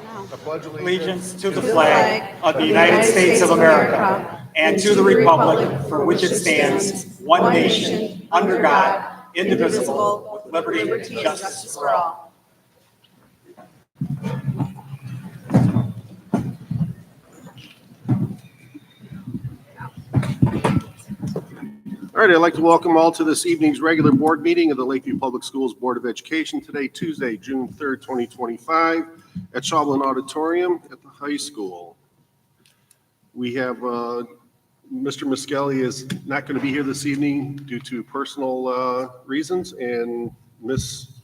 I pledge allegiance to the flag of the United States of America and to the republic for which it stands, one nation, under God, indivisible, with liberty and justice for all. All right, I'd like to welcome all to this evening's regular board meeting of the Lakeview Public Schools Board of Education today, Tuesday, June 3rd, 2025, at Shawlin Auditorium at the high school. We have Mr. Miskelly is not going to be here this evening due to personal reasons, and Miss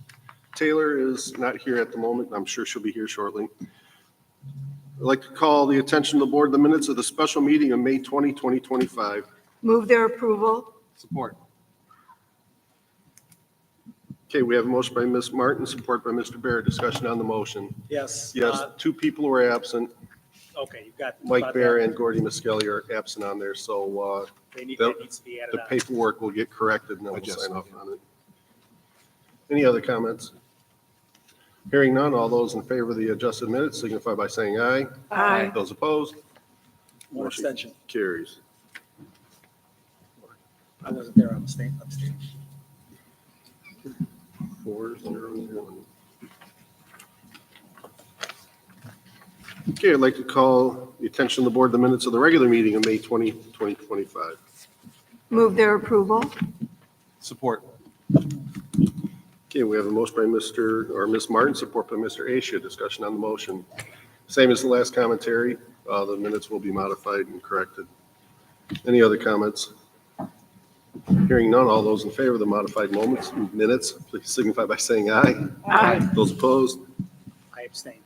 Taylor is not here at the moment. I'm sure she'll be here shortly. I'd like to call the attention of the board the minutes of the special meeting of May 20, 2025. Move their approval. Support. Okay, we have a motion by Ms. Martin, support by Mr. Bear. Discussion on the motion. Yes. Yes, two people were absent. Okay, you've got. Mike Bear and Gordy Miskelly are absent on there, so That needs to be added the on. paperwork will get corrected and then we'll sign off on it. Any other comments? Hearing none, all those in favor of the adjusted minutes signify by saying aye. Aye. Those opposed? One Motion abstention. Carries. I wasn't there. I'm abstaining. 4-0-1. Okay, I'd like to call the attention of the board the minutes of the regular meeting of May 20, 2025. Move their approval. Support. Okay, we have a motion by Mr. or Ms. Martin, support by Mr. Asia. Discussion on the motion. Same as the last commentary. The minutes will be modified and corrected. Any other comments? Hearing none, all those in favor of the modified minutes, please signify by saying aye. Aye. Those opposed? I abstain.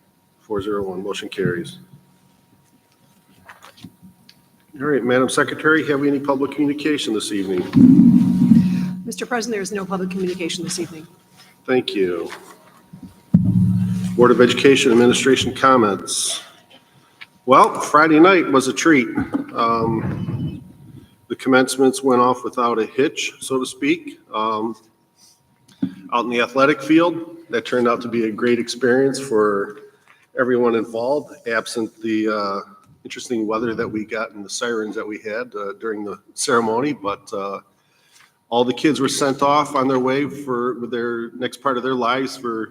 4-0-1, motion carries. All right, Madam Secretary, have we any public communication this evening? Mr. President, there is no public communication this evening. Thank you. Board of Education Administration comments. Well, Friday night was a treat. The commencements went off without a hitch, so to speak. Out in the athletic field, that turned out to be a great experience for everyone involved, absent the interesting weather that we got and the sirens that we had during the ceremony. But all the kids were sent off on their way for their next part of their lives for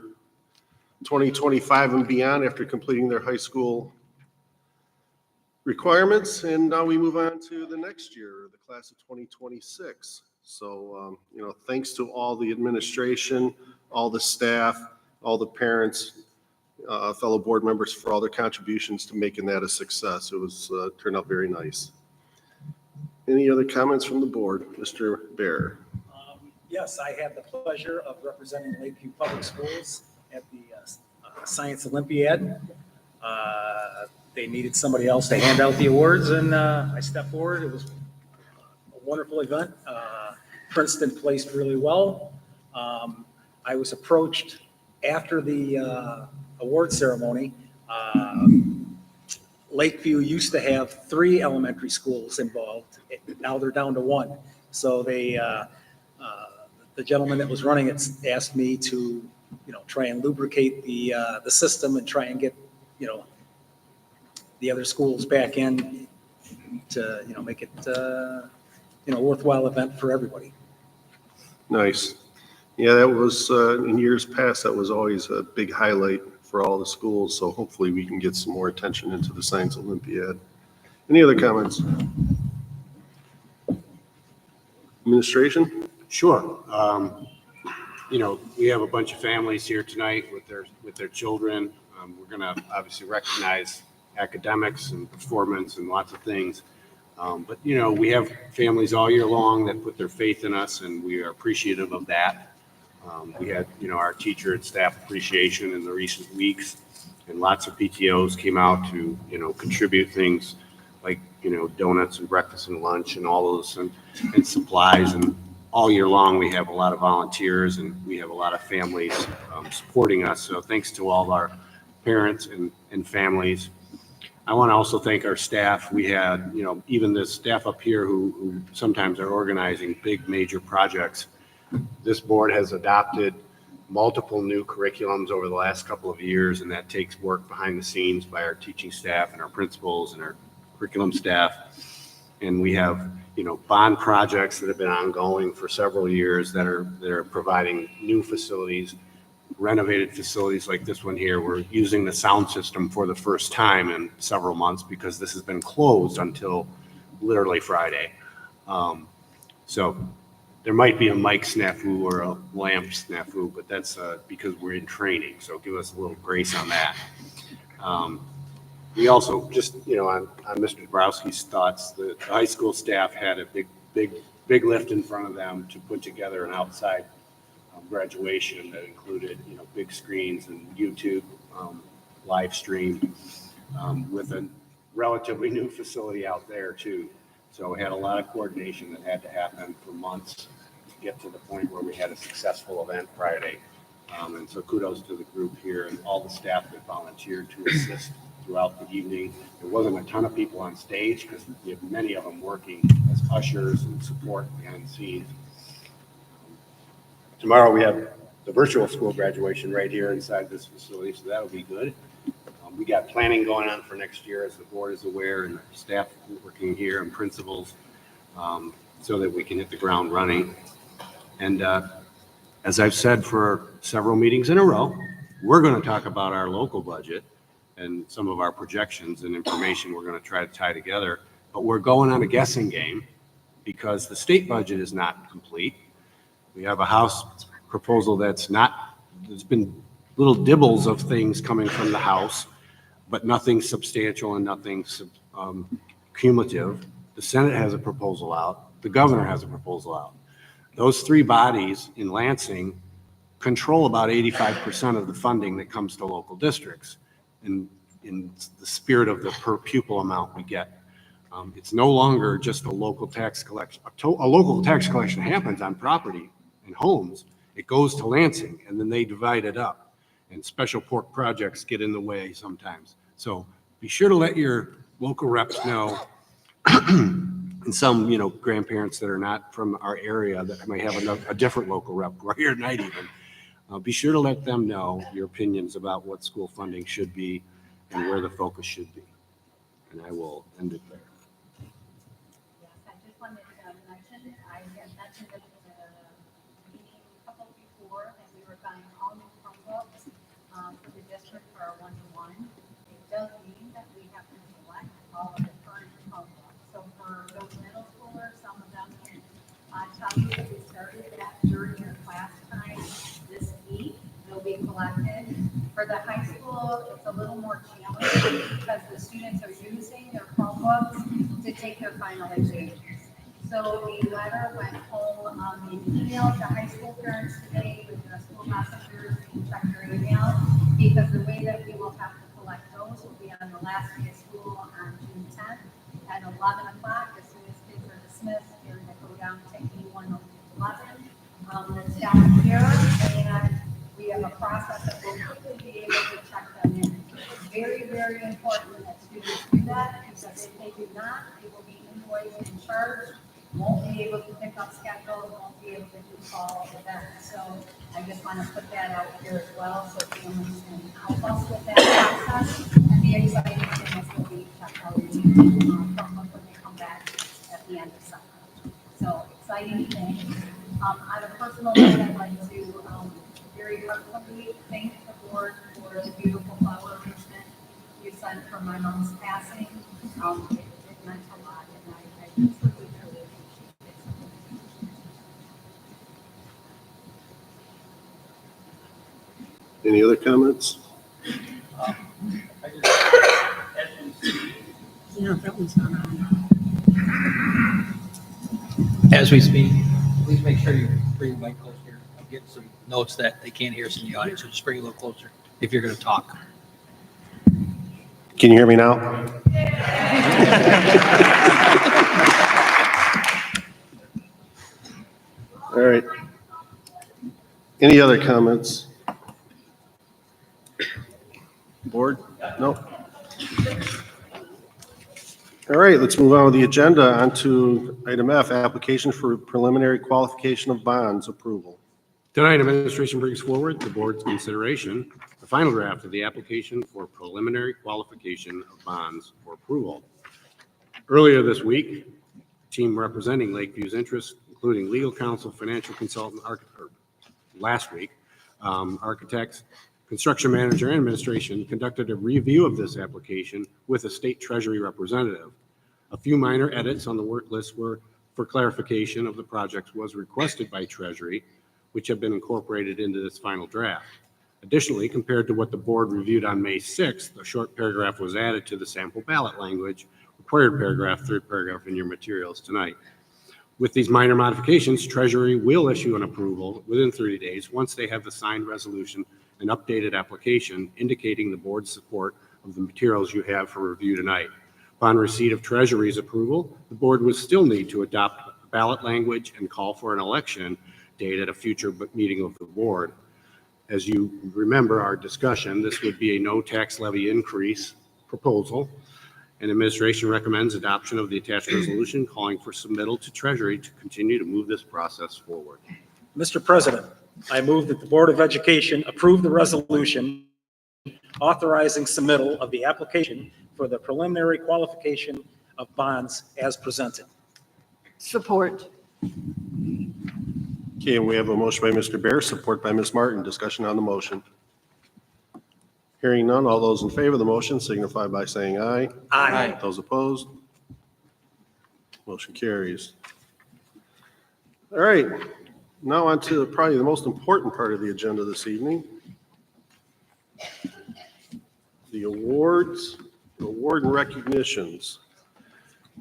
2025 and beyond after completing their high school requirements. And now we move on to the next year, the class of 2026. So, thanks to all the administration, all the staff, all the parents, fellow board members for all their contributions to making that a success. It was turned out very nice. Any other comments from the board? Mr. Bear. Yes, I had the pleasure of representing Lakeview Public Schools at the Science Olympiad. They needed somebody else to hand out the awards, and I stepped forward. It was a wonderful event. Princeton placed really well. I was approached after the award ceremony. Lakeview used to have 3 elementary schools involved. Now they're down to 1. So they, the gentleman that was running it asked me to, try and lubricate the system and try and get, the other schools back in to, make it, a worthwhile event for everybody. Nice. Yeah, that was, in years past, that was always a big highlight for all the schools. So hopefully we can get some more attention into the Science Olympiad. Any other comments? Administration? Sure. We have a bunch of families here tonight with their children. We're going to obviously recognize academics and performance and lots of things. But we have families all year long that put their faith in us, and we are appreciative of that. We had, our teacher and staff appreciation in the recent weeks, and lots of PTOs came out to, contribute things like, donuts and breakfast and lunch and all those and supplies. And all year long, we have a lot of volunteers and we have a lot of families supporting us. So thanks to all of our parents and families. I want to also thank our staff. We had, even the staff up here who sometimes are organizing big major projects. This board has adopted multiple new curriculums over the last couple of years, and that takes work behind the scenes by our teaching staff and our principals and our curriculum staff. And we have, bond projects that have been ongoing for several years that are providing new facilities, renovated facilities like this one here. We're using the sound system for the first time in several months because this has been closed until literally Friday. So there might be a mic snafu or a lamp snafu, but that's because we're in training. So give us a little grace on that. We also just, on Mr. Dabrowski's thoughts, the high school staff had a big lift in front of them to put together an outside graduation that included, big screens and YouTube live stream with a relatively new facility out there too. So we had a lot of coordination that had to happen for months to get to the point where we had a successful event Friday. And so kudos to the group here and all the staff that volunteered to assist throughout the evening. There wasn't a ton of people on stage because we have many of them working as ushers and support behind the scenes. Tomorrow we have the virtual school graduation right here inside this facility, so that'll be good. We got planning going on for next year, as the board is aware, and staff working here and principals, so that we can hit the ground running. And as I've said for several meetings in a row, we're going to talk about our local budget and some of our projections and information we're going to try to tie together. But we're going on a guessing game because the state budget is not complete. We have a House proposal there's been little dibbles of things coming from the House, but nothing substantial and nothing cumulative. The Senate has a proposal out. The governor has a proposal out. Those three bodies in Lansing control about 85% of the funding that comes to local districts in the spirit of the per pupil amount we get. It's no longer just a local tax collection. A local tax collection happens on property and homes. It goes to Lansing, and then they divide it up. And special pork projects get in the way sometimes. So be sure to let your local reps know, and some, grandparents that are not from our area that may have a different local rep right here tonight even. Be sure to let them know your opinions about what school funding should be and where the focus should be. And I will end it there. Yes, I just wanted to mention, I had mentioned it in a meeting a couple before, that we were buying all new Chromebooks for the district for our one-to-one. It does mean that we have to select all of the current Chromebooks. So for those middle schoolers, some of them can tell you that we started that during your class time this week. They'll be collected. For the high school, it's a little more challenging because the students are using their Chromebooks to take their final exams. So a letter went home in email to high school parents today with the school messengers and check their email, because the way that we will have to collect those will be on the last day of school on June 10th at 11 o'clock. As soon as kids are dismissed, they're going to go down to E111. The staff is here, and we have a process that will quickly be able to check them in. Very, very important that students do that, because if they do not, they will be invoiced and charged, won't be able to pick up schedules, won't be able to do fall events. So I just want to put that out here as well, so families can help us with that process. And the exciting thing is that we check our from when they come back at the end of summer. So exciting thing. On a personal note, I'd like to very heartfully thank the board for the beautiful flower arrangement you sent for my mom's passing. It meant a lot, and I truly, truly appreciate it. Any other comments? Yeah, that one's not on. As we speak, please make sure you bring the mic closer here. I'm getting some notes that they can't hear us in the audience, so just bring it a little closer if you're going to talk. Can you hear me now? All right. Any other comments? Board? No? All right, let's move on with the agenda. On to item F, application for preliminary qualification of bonds approval. Tonight, administration brings forward the board's consideration, the final draft of the application for preliminary qualification of bonds for approval. Earlier this week, team representing Lakeview's interests, including legal counsel, financial consultant, last week, architects, construction manager, and administration conducted a review of this application with a state treasury representative. A few minor edits on the work list were for clarification of the project was requested by Treasury, which have been incorporated into this final draft. Additionally, compared to what the board reviewed on May 6th, a short paragraph was added to the sample ballot language, required paragraph, third paragraph in your materials tonight. With these minor modifications, Treasury will issue an approval within 30 days once they have the signed resolution and updated application indicating the board's support of the materials you have for review tonight. Upon receipt of Treasury's approval, the board would still need to adopt ballot language and call for an election date at a future meeting of the board. As you remember our discussion, this would be a no tax levy increase proposal, and administration recommends adoption of the attached resolution calling for submittal to Treasury to continue to move this process forward. Mr. President, I move that the Board of Education approve the resolution authorizing submittal of the application for the preliminary qualification of bonds as presented. Support. Okay, and we have a motion by Mr. Bear, support by Ms. Martin. Discussion on the motion. Hearing none, all those in favor of the motion signify by saying aye. Aye. Those opposed? Motion carries. All right, now on to probably the most important part of the agenda this evening. The awards, award and recognitions.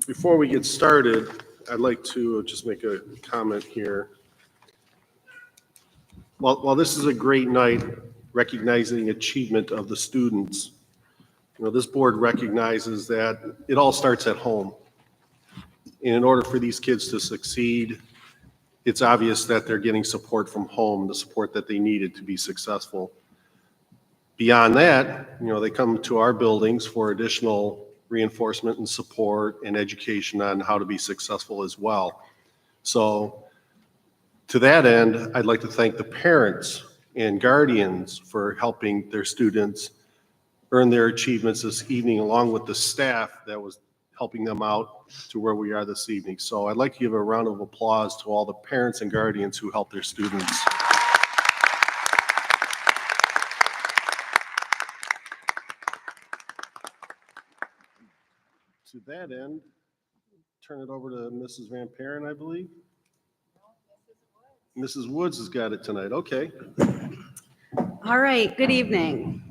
Before we get started, I'd like to just make a comment here. While this is a great night recognizing achievement of the students, this board recognizes that it all starts at home. And in order for these kids to succeed, it's obvious that they're getting support from home, the support that they needed to be successful. Beyond that, they come to our buildings for additional reinforcement and support and education on how to be successful as well. So to that end, I'd like to thank the parents and guardians for helping their students earn their achievements this evening, along with the staff that was helping them out to where we are this evening. So I'd like to give a round of applause to all the parents and guardians who helped their students. To that end, turn it over to Mrs. Van Paren, I believe. Mrs. Woods has got it tonight. Okay. All right, good evening.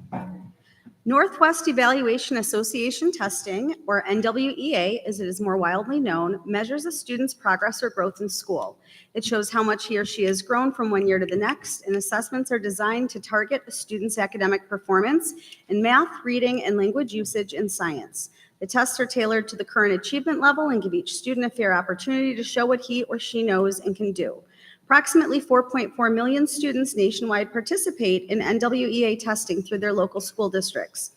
Northwest Evaluation Association testing, or NWEA, as it is more widely known, measures a student's progress or growth in school. It shows how much he or she has grown from one year to the next, and assessments are designed to target a student's academic performance in math, reading, and language usage and science. The tests are tailored to the current achievement level and give each student a fair opportunity to show what he or she knows and can do. Approximately 4.4 million students nationwide participate in NWEA testing through their local school districts.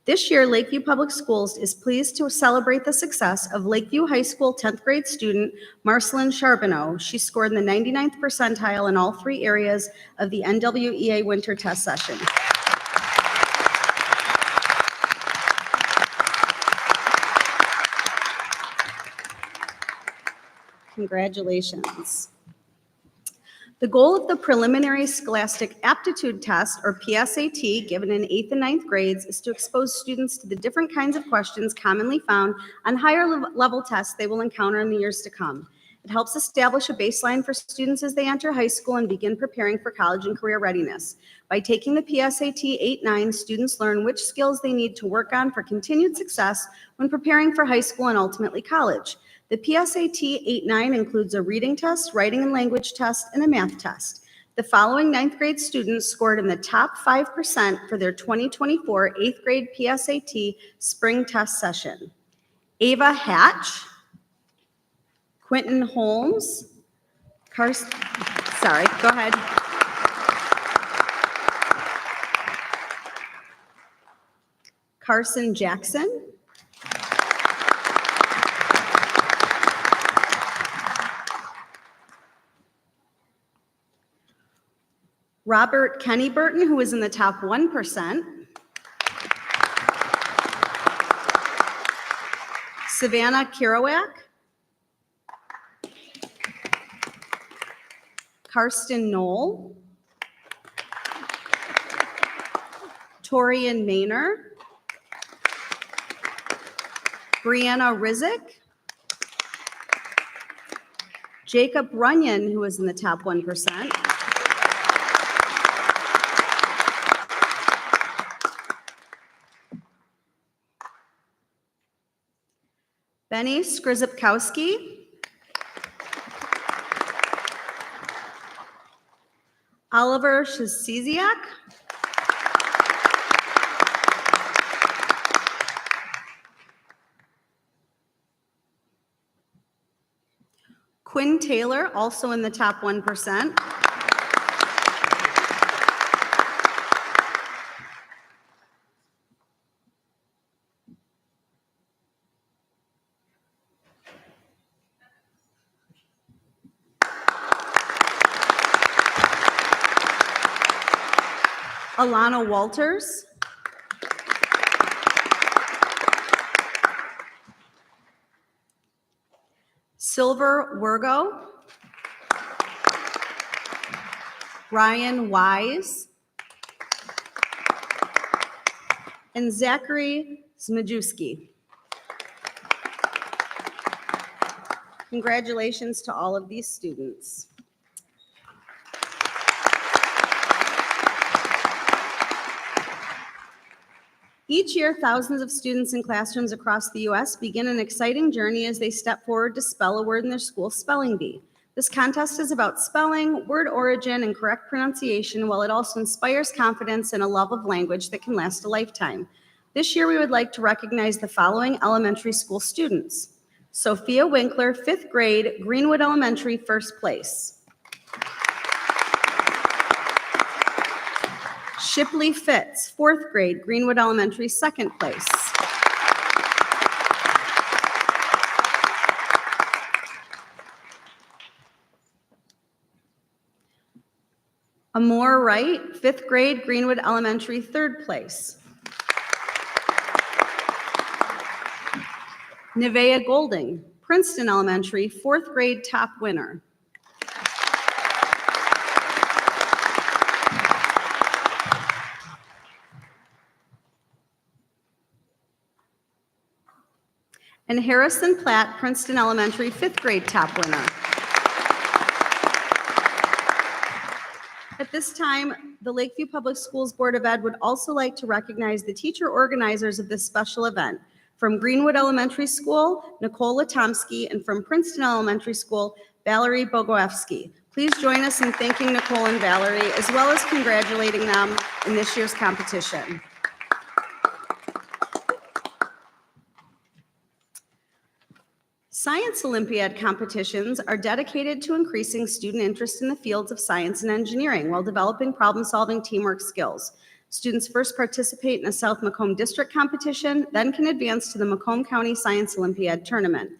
This year, Lakeview Public Schools is pleased to celebrate the success of Lakeview High School 10th grade student Marceline Charbonneau. She scored in the 99th percentile in all three areas of the NWEA winter test session. Congratulations. The goal of the preliminary scholastic aptitude test, or PSAT, given in 8th and 9th grades, is to expose students to the different kinds of questions commonly found on higher level tests they will encounter in the years to come. It helps establish a baseline for students as they enter high school and begin preparing for college and career readiness. By taking the PSAT 8-9, students learn which skills they need to work on for continued success when preparing for high school and ultimately college. The PSAT 8-9 includes a reading test, writing and language test, and a math test. The following 9th grade students scored in the top 5% for their 2024 8th grade PSAT spring test session. Ava Hatch, Quentin Holmes, go ahead. Carson Jackson, Robert Kenny Burton, who is in the top 1%. Savannah Kirawak. Karsten Knoll. Torian Maynor. Brianna Rizik. Jacob Runyon, who is in the top 1%. Benny Skrzepkowski. Oliver Shasiziak. Quinn Taylor, also in the top 1%. Alana Walters. Silver Wergo. Ryan Wise. And Zachary Smajewski. Congratulations to all of these students. Each year, thousands of students in classrooms across the U.S. begin an exciting journey as they step forward to spell a word in their school spelling bee. This contest is about spelling, word origin, and correct pronunciation, while it also inspires confidence and a love of language that can last a lifetime. This year, we would like to recognize the following elementary school students. Sophia Winkler, 5th grade, Greenwood Elementary, 1st place. Shipley Fitz, 4th grade, Greenwood Elementary, 2nd place. Amor Wright, 5th grade, Greenwood Elementary, 3rd place. Nevaeh Golding, Princeton Elementary, 4th grade, top winner. And Harrison Platt, Princeton Elementary, 5th grade top winner. At this time, the Lakeview Public Schools Board of Ed would also like to recognize the teacher organizers of this special event. From Greenwood Elementary School, Nicole Latomsky, and from Princeton Elementary School, Valerie Bogoevsky. Please join us in thanking Nicole and Valerie, as well as congratulating them in this year's competition. Science Olympiad competitions are dedicated to increasing student interest in the fields of science and engineering while developing problem-solving teamwork skills. Students first participate in a South Macomb District competition, then can advance to the Macomb County Science Olympiad tournament.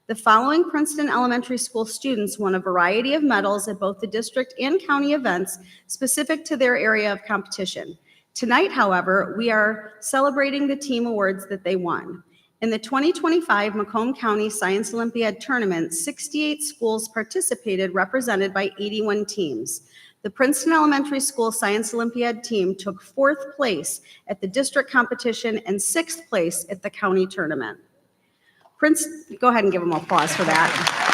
The following Princeton Elementary School students won a variety of medals at both the district and county events specific to their area of competition. Tonight, however, we are celebrating the team awards that they won. In the 2025 Macomb County Science Olympiad Tournament, 68 schools participated, represented by 81 teams. The Princeton Elementary School Science Olympiad team took 4th place at the district competition and 6th place at the county tournament. Go ahead and give them applause for that.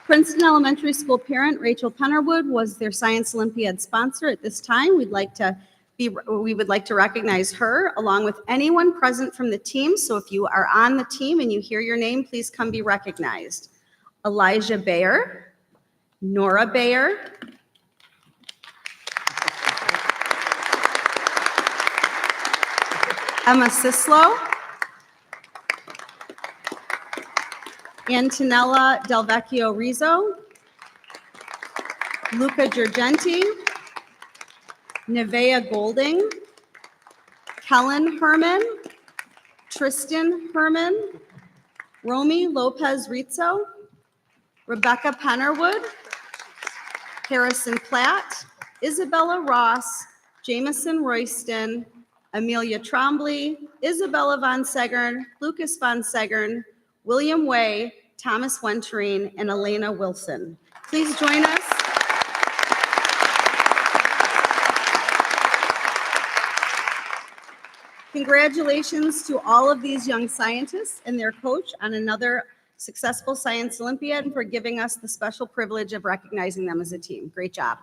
Princeton Elementary School parent Rachel Pennerwood was their Science Olympiad sponsor. At this time, we would like to recognize her along with anyone present from the team. So if you are on the team and you hear your name, please come be recognized. Elijah Bayer, Nora Bayer, Emma Sislow, Antonella Del Vecchio Rizzo, Luca Giorgenti, Nevaeh Golding, Kellen Herman, Tristan Herman, Romy Lopez Rizzo, Rebecca Pennerwood, Harrison Platt, Isabella Ross, Jamison Royston, Amelia Trombley, Isabella Von Segern, Lucas Von Segern, William Way, Thomas Wenterine, and Elena Wilson. Please join us. Congratulations to all of these young scientists and their coach on another successful Science Olympiad and for giving us the special privilege of recognizing them as a team. Great job.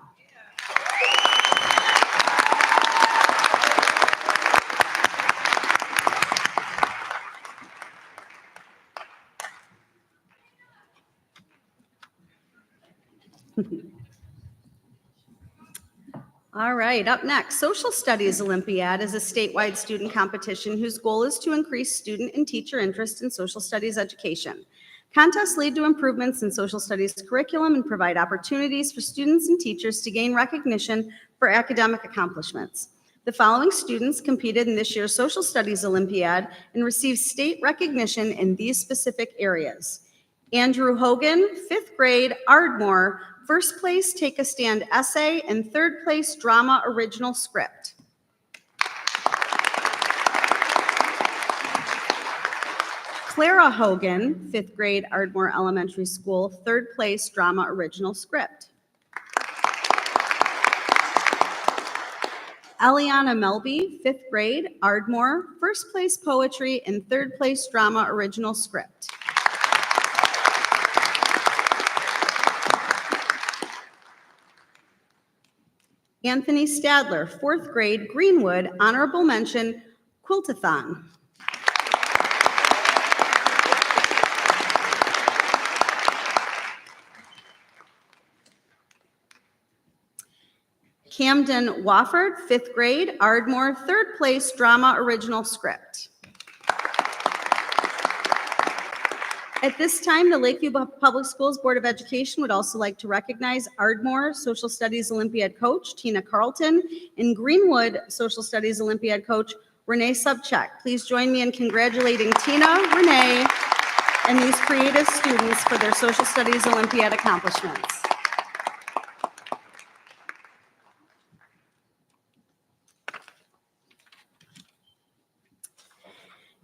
All right, up next, Social Studies Olympiad is a statewide student competition whose goal is to increase student and teacher interest in social studies education. Contests lead to improvements in social studies curriculum and provide opportunities for students and teachers to gain recognition for academic accomplishments. The following students competed in this year's Social Studies Olympiad and received state recognition in these specific areas. Andrew Hogan, 5th grade, Ardmore, first place Take a Stand essay, and third place drama original script. Clara Hogan, 5th grade, Ardmore Elementary School, third place drama original script. Eliana Melby, 5th grade, Ardmore, first place poetry and third place drama original script. Anthony Stadler, 4th grade, Greenwood, honorable mention, Quiltathon. Camden Wofford, 5th grade, Ardmore, third place drama original script. At this time, the Lakeview Public Schools Board of Education would also like to recognize Ardmore Social Studies Olympiad coach Tina Carlton and Greenwood Social Studies Olympiad coach Renee Subcheck. Please join me in congratulating Tina, Renee, and these creative students for their Social Studies Olympiad accomplishments.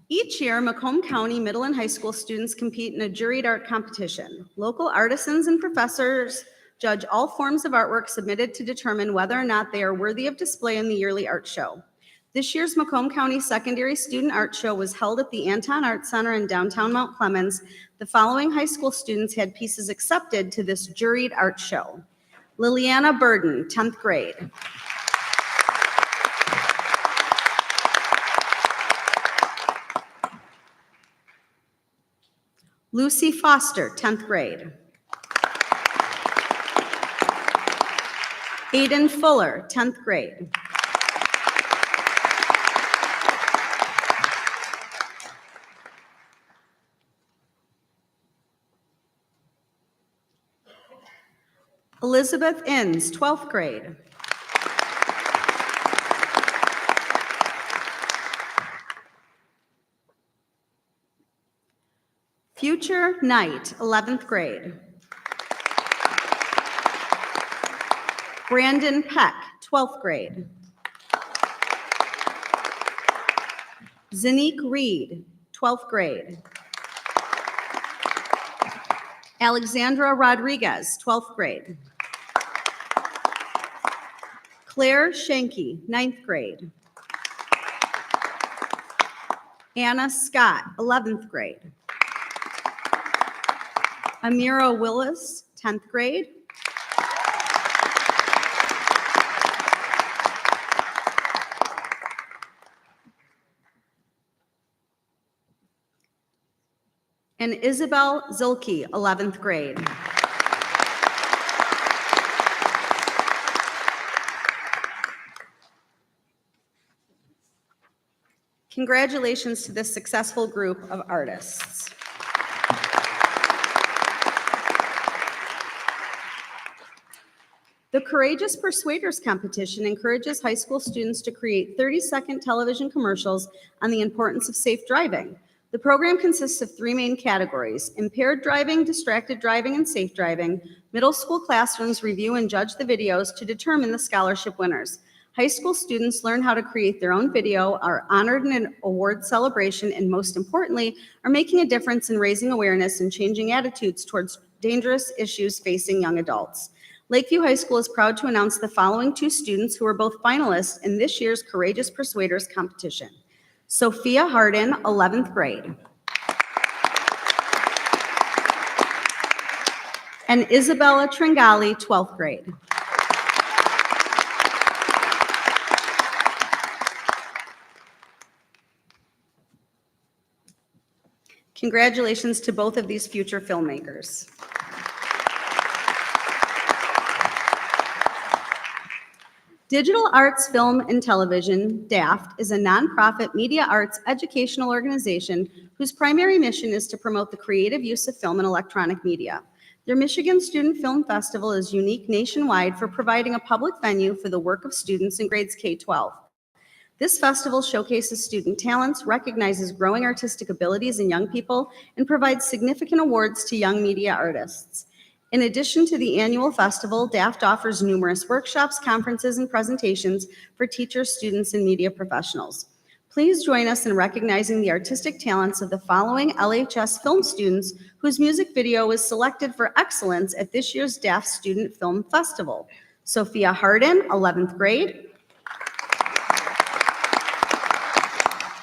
Each year, Macomb County middle and high school students compete in a juried art competition. Local artisans and professors judge all forms of artwork submitted to determine whether or not they are worthy of display in the yearly art show. This year's Macomb County Secondary Student Art Show was held at the Anton Art Center in downtown Mount Clemens. The following high school students had pieces accepted to this juried art show. Liliana Burden, 10th grade. Lucy Foster, 10th grade. Aiden Fuller, 10th grade. Elizabeth Inns, 12th grade. Future Knight, 11th grade. Brandon Peck, 12th grade. Zanique Reed, 12th grade. Alexandra Rodriguez, 12th grade. Claire Shanky, 9th grade. Anna Scott, 11th grade. Amira Willis, 10th grade. And Isabel Zilke, 11th grade. Congratulations to this successful group of artists. The Courageous Persuaders competition encourages high school students to create 30-second television commercials on the importance of safe driving. The program consists of 3 main categories: impaired driving, distracted driving, and safe driving. Middle school classrooms review and judge the videos to determine the scholarship winners. High school students learn how to create their own video, are honored in an award celebration, and most importantly, are making a difference in raising awareness and changing attitudes towards dangerous issues facing young adults. Lakeview High School is proud to announce the following 2 students who are both finalists in this year's Courageous Persuaders competition. Sophia Harden, 11th grade. And Isabella Tringali, 12th grade. Congratulations to both of these future filmmakers. Digital Arts Film and Television, DAFT, is a nonprofit media arts educational organization whose primary mission is to promote the creative use of film and electronic media. Their Michigan Student Film Festival is unique nationwide for providing a public venue for the work of students in grades K-12. This festival showcases student talents, recognizes growing artistic abilities in young people, and provides significant awards to young media artists. In addition to the annual festival, DAFT offers numerous workshops, conferences, and presentations for teachers, students, and media professionals. Please join us in recognizing the artistic talents of the following LHS film students whose music video was selected for excellence at this year's DAFT Student Film Festival. Sophia Harden, 11th grade.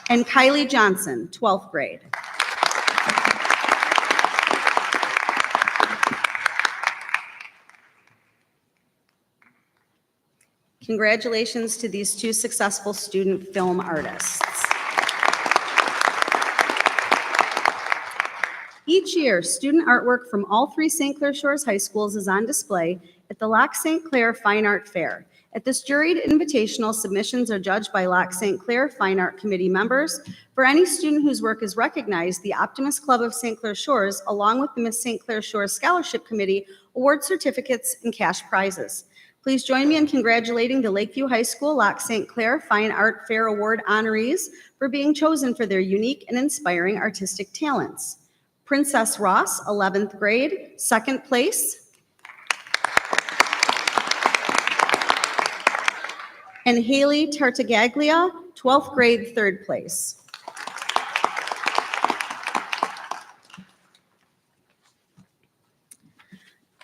And Kylie Johnson, 12th grade. Congratulations to these 2 successful student film artists. Each year, student artwork from all 3 St. Clair Shores high schools is on display at the Lac St. Clair Fine Art Fair. At this juried invitational, submissions are judged by Lac St. Clair Fine Art Committee members. For any student whose work is recognized, the Optimist Club of St. Clair Shores, along with the Miss St. Clair Shores Scholarship Committee, award certificates and cash prizes. Please join me in congratulating the Lakeview High School Lac St. Clair Fine Art Fair Award honorees for being chosen for their unique and inspiring artistic talents. Princess Ross, 11th grade, 2nd place. And Haley Tartagaglia, 12th grade, 3rd place.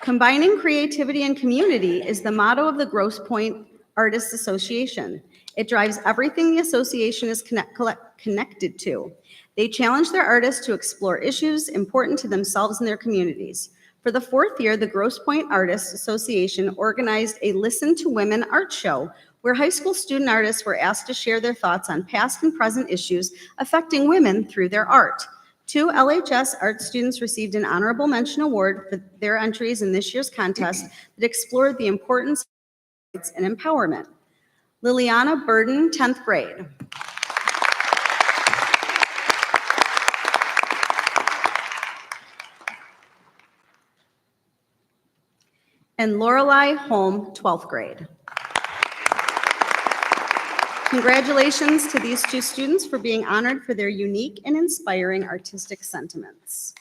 Combining creativity and community is the motto of the Grosse Pointe Artists Association. It drives everything the association is connected to. They challenge their artists to explore issues important to themselves and their communities. For the 4th year, the Grosse Pointe Artists Association organized a Listen to Women art show where high school student artists were asked to share their thoughts on past and present issues affecting women through their art. 2 LHS art students received an honorable mention award for their entries in this year's contest that explored the importance of rights and empowerment. Liliana Burden, 10th grade. And Lorelei Holm, 12th grade. Congratulations to these 2 students for being honored for their unique and inspiring artistic sentiments.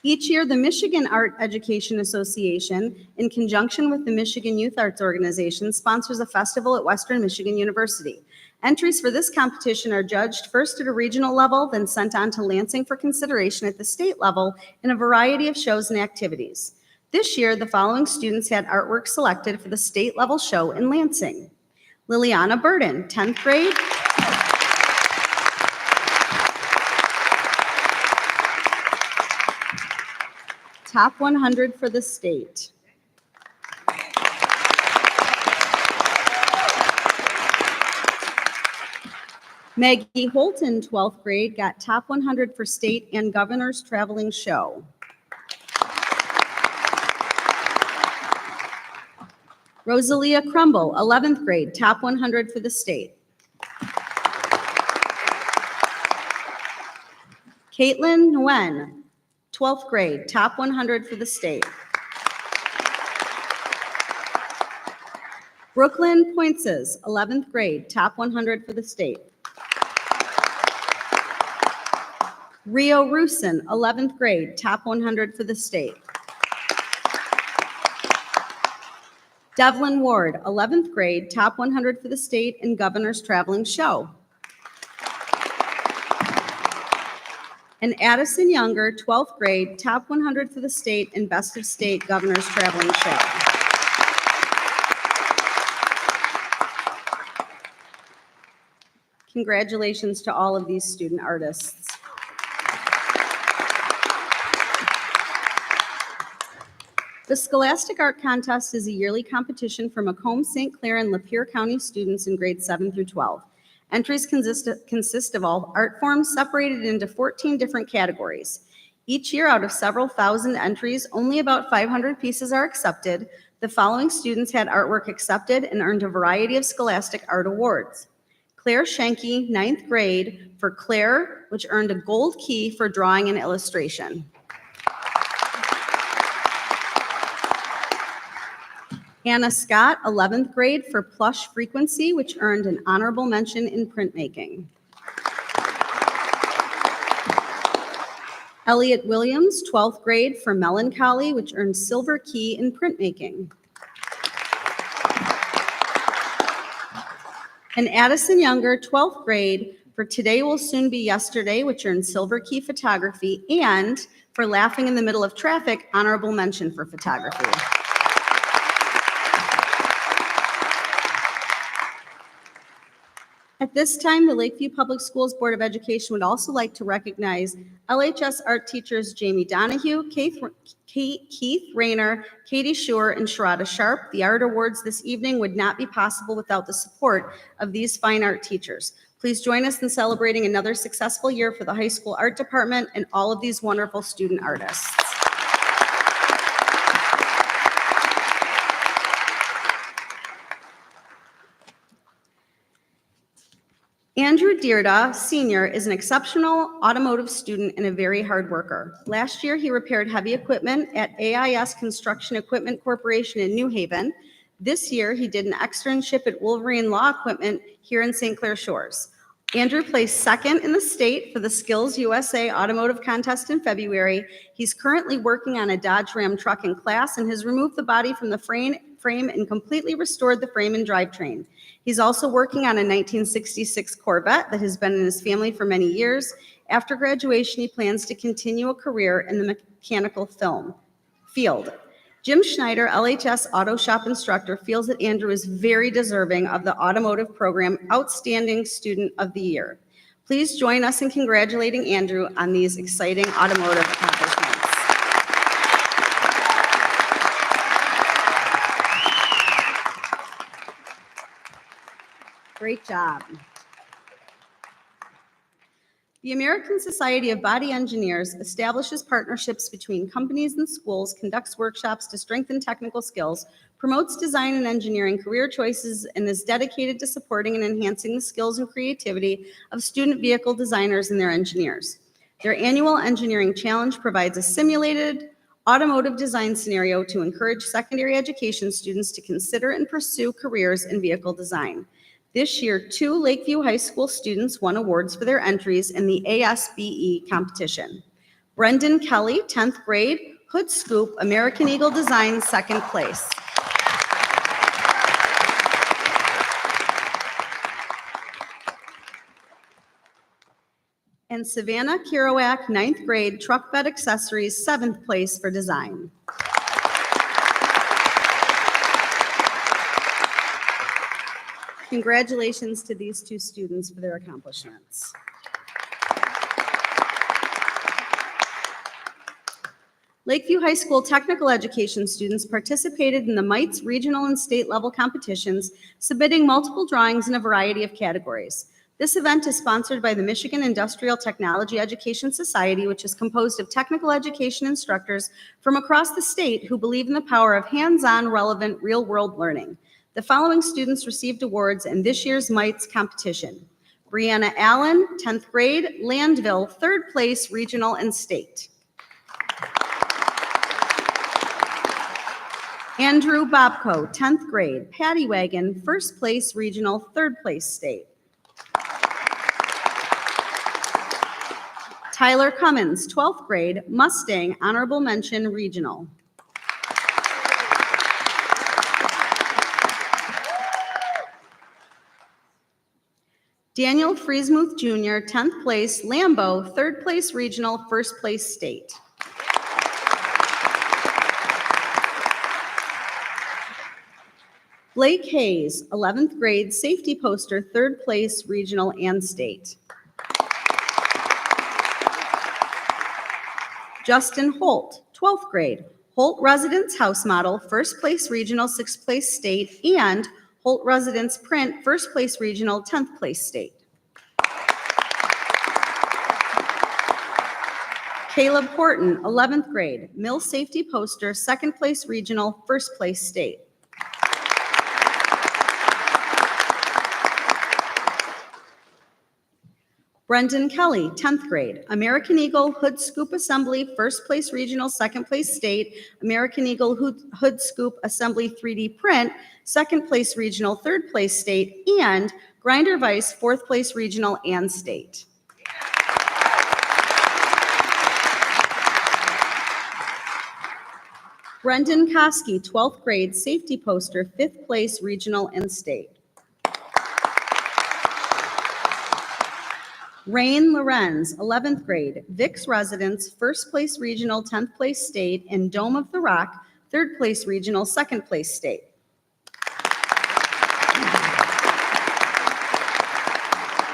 Each year, the Michigan Art Education Association, in conjunction with the Michigan Youth Arts Organization, sponsors a festival at Western Michigan University. Entries for this competition are judged first at a regional level, then sent on to Lansing for consideration at the state level in a variety of shows and activities. This year, the following students had artwork selected for the state level show in Lansing. Liliana Burden, 10th grade. Top 100 for the state. Maggie Holton, 12th grade, got top 100 for state and governor's traveling show. Rosalia Crumble, 11th grade, top 100 for the state. Caitlin Nguyen, 12th grade, top 100 for the state. Brooklyn Pointzes, 11th grade, top 100 for the state. Rio Rusin, 11th grade, top 100 for the state. Devlin Ward, 11th grade, top 100 for the state in Governor's Traveling Show. And Addison Younger, 12th grade, top 100 for the state in Best of State Governor's Traveling Show. Congratulations to all of these student artists. The Scholastic Art Contest is a yearly competition for Macomb, St. Clair, and Lapeer County students in grades 7 through 12. Entries consist of all art forms separated into 14 different categories. Each year, out of several thousand entries, only about 500 pieces are accepted. The following students had artwork accepted and earned a variety of Scholastic Art Awards. Claire Schenke, 9th grade, for Claire, which earned a gold key for drawing and illustration. Hannah Scott, 11th grade, for Plush Frequency, which earned an honorable mention in printmaking. Elliot Williams, 12th grade, for Melancholy, which earned silver key in printmaking. And Addison Younger, 12th grade, for Today Will Soon Be Yesterday, which earned silver key photography, and for Laughing in the Middle of Traffic, honorable mention for photography. At this time, the Lakeview Public Schools Board of Education would also like to recognize LHS art teachers Jamie Donahue, Keith Rayner, Katie Schur, and Sharada Sharp. The art awards this evening would not be possible without the support of these fine art teachers. Please join us in celebrating another successful year for the high school art department and all of these wonderful student artists. Andrew Dearda, Sr., is an exceptional automotive student and a very hard worker. Last year, he repaired heavy equipment at AIS Construction Equipment Corporation in New Haven. This year, he did an externship at Wolverine Law Equipment here in St. Clair Shores. Andrew placed second in the state for the Skills USA Automotive Contest in February. He's currently working on a Dodge Ram truck in class and has removed the body from the frame and completely restored the frame and drivetrain. He's also working on a 1966 Corvette that has been in his family for many years. After graduation, he plans to continue a career in the mechanical field. Jim Schneider, LHS Auto Shop instructor, feels that Andrew is very deserving of the automotive program Outstanding Student of the Year. Please join us in congratulating Andrew on these exciting automotive accomplishments. Great job. The American Society of Body Engineers establishes partnerships between companies and schools, conducts workshops to strengthen technical skills, promotes design and engineering career choices, and is dedicated to supporting and enhancing the skills and creativity of student vehicle designers and their engineers. Their annual engineering challenge provides a simulated automotive design scenario to encourage secondary education students to consider and pursue careers in vehicle design. This year, 2 Lakeview High School students won awards for their entries in the ASBE competition. Brendan Kelly, 10th grade, Hood Scoop, American Eagle Design, 2nd place. And Savannah Kerouac, 9th grade, Truck Bed Accessories, 7th place for design. Congratulations to these 2 students for their accomplishments. Lakeview High School technical education students participated in the MITES regional and state level competitions, submitting multiple drawings in a variety of categories. This event is sponsored by the Michigan Industrial Technology Education Society, which is composed of technical education instructors from across the state who believe in the power of hands-on, relevant, real-world learning. The following students received awards in this year's MITES competition. Brianna Allen, 10th grade, Landville, 3rd place, regional and state. Andrew Bobko, 10th grade, Paddy Wagon, first place regional, third place state. Tyler Cummins, 12th grade, Mustang, honorable mention regional. Daniel Friesmuth Jr., 10th place, Lambeau, third place regional, first place state. Blake Hayes, 11th grade, safety poster, third place regional and state. Justin Holt, 12th grade, Holt Residence House Model, first place regional, sixth place state, and Holt Residence Print, first place regional, 10th place state. Caleb Horton, 11th grade, Mill Safety Poster, second place regional, first place state. Brendan Kelly, 10th grade, American Eagle Hood Scoop Assembly, first place regional, second place state, American Eagle Hood Scoop Assembly 3D Print, second place regional, third place state, and Grinder Vise, fourth place regional and state. Brendan Koski, 12th grade, safety poster, fifth place regional and state. Rain Lorenz, 11th grade, Vicks Residence, first place regional, 10th place state, and Dome of the Rock, third place regional, second place state.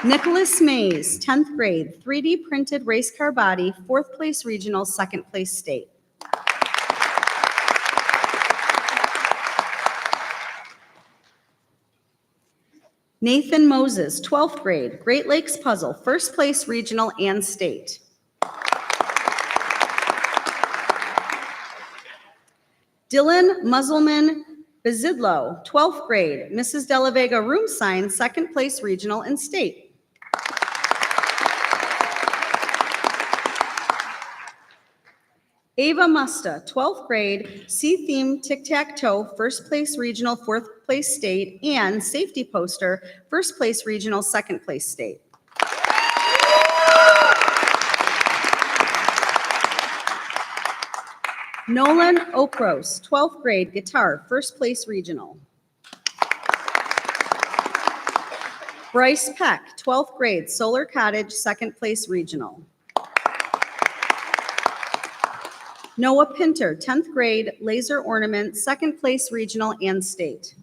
Nicholas Mays, 10th grade, 3D printed race car body, fourth place regional, second place state. Nathan Moses, 12th grade, Great Lakes Puzzle, first place regional and state. Dylan Muzzleman Bezidlo, 12th grade, Mrs. De La Vega Room Sign, second place regional and state. Ava Musta, 12th grade, C-Theme Tic-Tac-Toe, first place regional, fourth place state, and safety poster, first place regional, second place state. Nolan Okros, 12th grade, guitar, first place regional. Bryce Peck, 12th grade, Solar Cottage, second place regional. Noah Pinter, 10th grade, laser ornament, second place regional and state.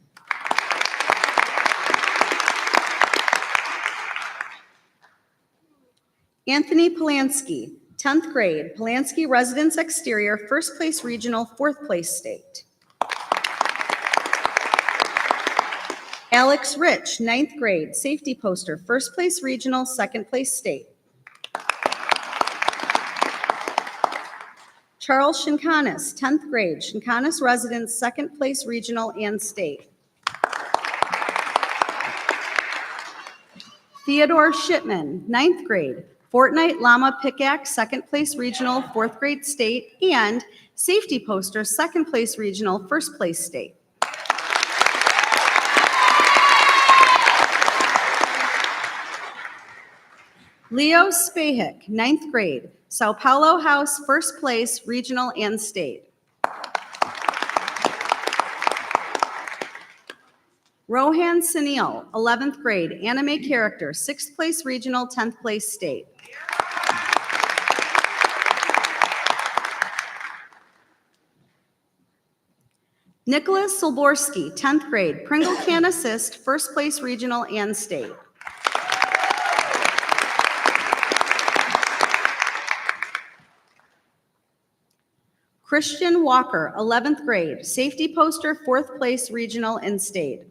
Anthony Polanski, 10th grade, Polanski residence exterior, first place regional, fourth place state. Alex Rich, 9th grade, safety poster, first place regional, second place state. Charles Shinkanis, 10th grade, Shinkanis residence, second place regional and state. Theodore Shipman, 9th grade, Fortnite Llama Pickaxe, second place regional, fourth grade state, and safety poster, second place regional, first place state. Leo Spahik, 9th grade, Sao Paulo House, first place, regional and state. Rohan Sunil, 11th grade, anime character, 6th place regional, 10th place state. Nicholas Solborski, 10th grade, Pringle Can Assist, first place regional and state. Christian Walker, 11th grade, safety poster, fourth place regional and state.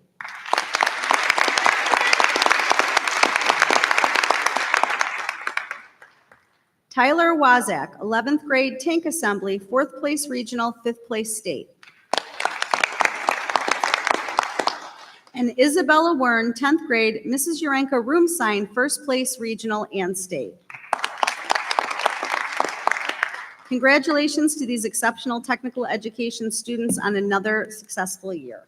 Tyler Wazak, 11th grade, tank assembly, fourth place regional, fifth place state. And Isabella Wern, 10th grade, Mrs. Urenka room sign, first place regional and state. Congratulations to these exceptional technical education students on another successful year.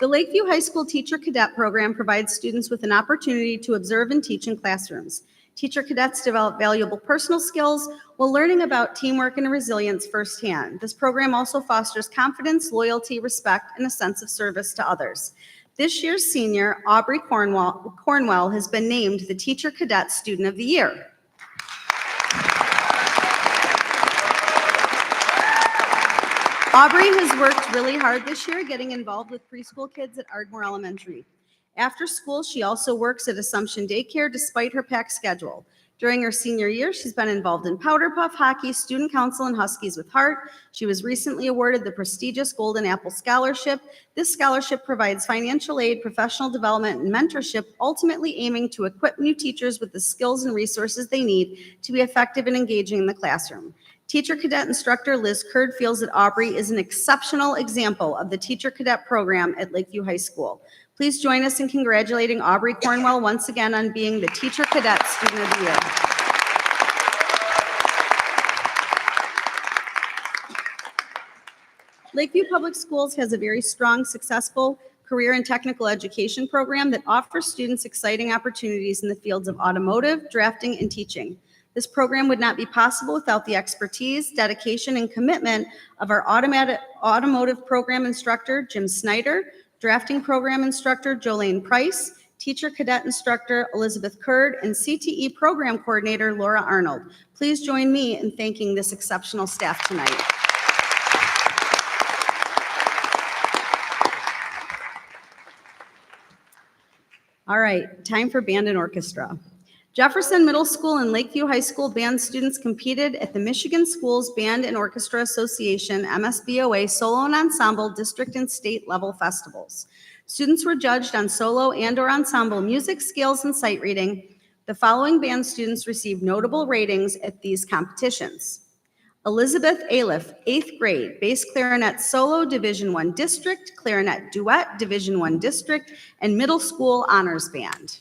The Lakeview High School Teacher Cadet Program provides students with an opportunity to observe and teach in classrooms. Teacher cadets develop valuable personal skills while learning about teamwork and resilience firsthand. This program also fosters confidence, loyalty, respect, and a sense of service to others. This year's senior, Aubrey Cornwell, has been named the Teacher Cadet Student of the Year. Aubrey has worked really hard this year getting involved with preschool kids at Ardmore Elementary. After school, she also works at Assumption Daycare despite her packed schedule. During her senior year, she's been involved in Powder Puff, hockey, student council, and Huskies with Heart. She was recently awarded the prestigious Golden Apple Scholarship. This scholarship provides financial aid, professional development, and mentorship, ultimately aiming to equip new teachers with the skills and resources they need to be effective and engaging in the classroom. Teacher Cadet Instructor Liz Kurd feels that Aubrey is an exceptional example of the Teacher Cadet program at Lakeview High School. Please join us in congratulating Aubrey Cornwell once again on being the Teacher Cadet Student of the Year. Lakeview Public Schools has a very strong, successful career and technical education program that offers students exciting opportunities in the fields of automotive, drafting, and teaching. This program would not be possible without the expertise, dedication, and commitment of our automotive program instructor, Jim Snyder, drafting program instructor, Jolene Price, teacher cadet instructor, Elizabeth Kurd, and CTE program coordinator, Laura Arnold. Please join me in thanking this exceptional staff tonight. All right, time for band and orchestra. Jefferson Middle School and Lakeview High School band students competed at the Michigan Schools Band and Orchestra Association MSBOA Solo and Ensemble District and State Level Festivals. Students were judged on solo and/or ensemble music skills and sight reading. The following band students received notable ratings at these competitions. Elizabeth Aliff, 8th grade, bass clarinet solo, Division I district, clarinet duet, Division I district, and middle school honors band.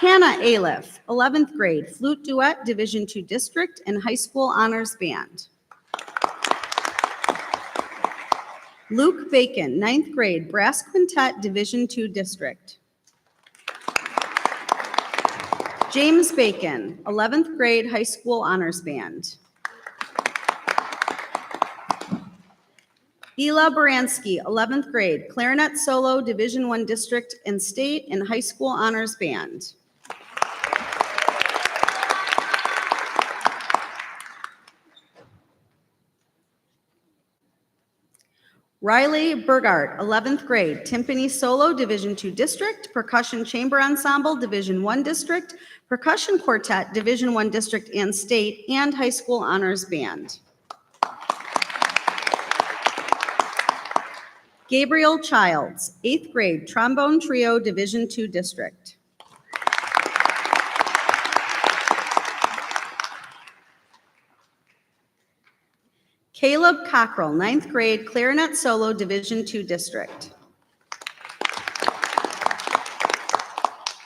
Hannah Aliff, 11th grade, flute duet, Division II district, and high school honors band. Luke Bacon, 9th grade, brass quintet, Division II district. James Bacon, 11th grade, high school honors band. Ela Baranski, 11th grade, clarinet solo, Division I district and state, and high school honors band. Riley Burgart, 11th grade, timpani solo, Division II district, percussion chamber ensemble, Division I district, percussion quartet, Division I district and state, and high school honors band. Gabriel Childs, 8th grade, trombone trio, Division II district. Caleb Cockrell, 9th grade, clarinet solo, Division II district.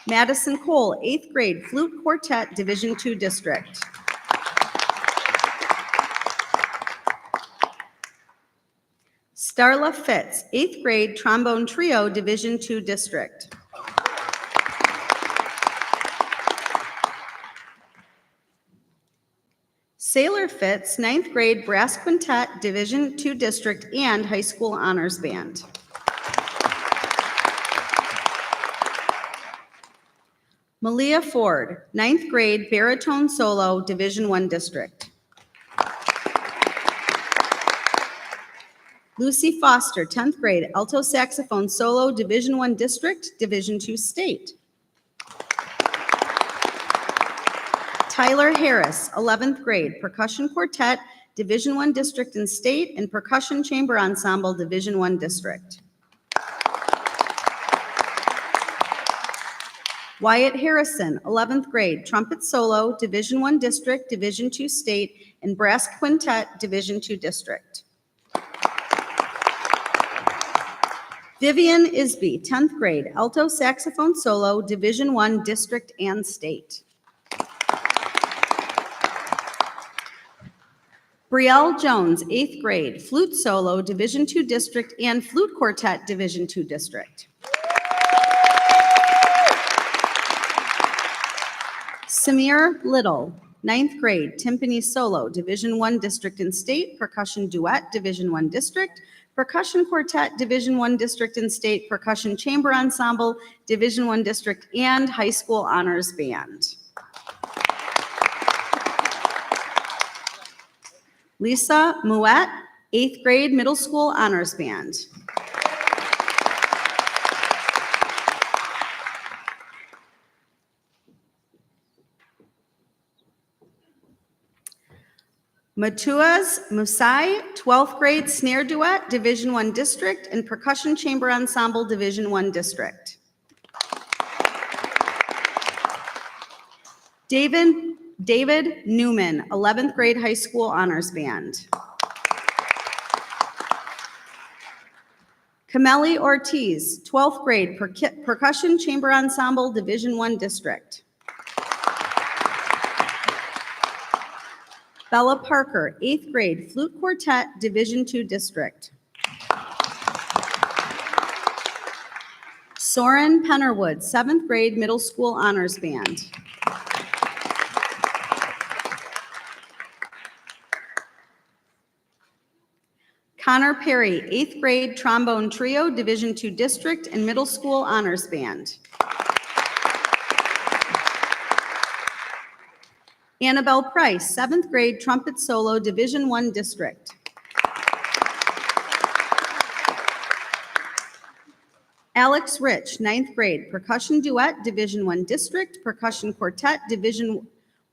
Madison Cole, 8th grade, flute quartet, Division II district. Starla Fitz, 8th grade, trombone trio, Division II district. Sailor Fitz, 9th grade, brass quintet, Division II district, and high school honors band. Malia Ford, 9th grade, baritone solo, Division I district. Lucy Foster, 10th grade, alto saxophone solo, Division I district, Division II state. Tyler Harris, 11th grade, percussion quartet, Division I district and state, and percussion chamber ensemble, Division I district. Wyatt Harrison, 11th grade, trumpet solo, Division I district, Division II state, and brass quintet, Division II district. Vivian Isby, 10th grade, alto saxophone solo, Division I district and state. Brielle Jones, 8th grade, flute solo, Division II district and flute quartet, Division II district. Samir Little, 9th grade, timpani solo, Division I district and state, percussion duet, Division I district, percussion quartet, Division I district and state, percussion chamber ensemble, Division I district, and high school honors band. Lisa Mouette, 8th grade, middle school honors band. Matuaz Musai, 12th grade, snare duet, Division I district, and percussion chamber ensemble, Division I district. David Newman, 11th grade, high school honors band. Kameli Ortiz, 12th grade, percussion chamber ensemble, Division I district. Bella Parker, 8th grade, flute quartet, Division II district. Soren Pennerwood, 7th grade, middle school honors band. Connor Perry, 8th grade, trombone trio, Division II district and middle school honors band. Annabelle Price, 7th grade, trumpet solo, Division I district. Alex Rich, 9th grade, percussion duet, Division I district, percussion quartet, Division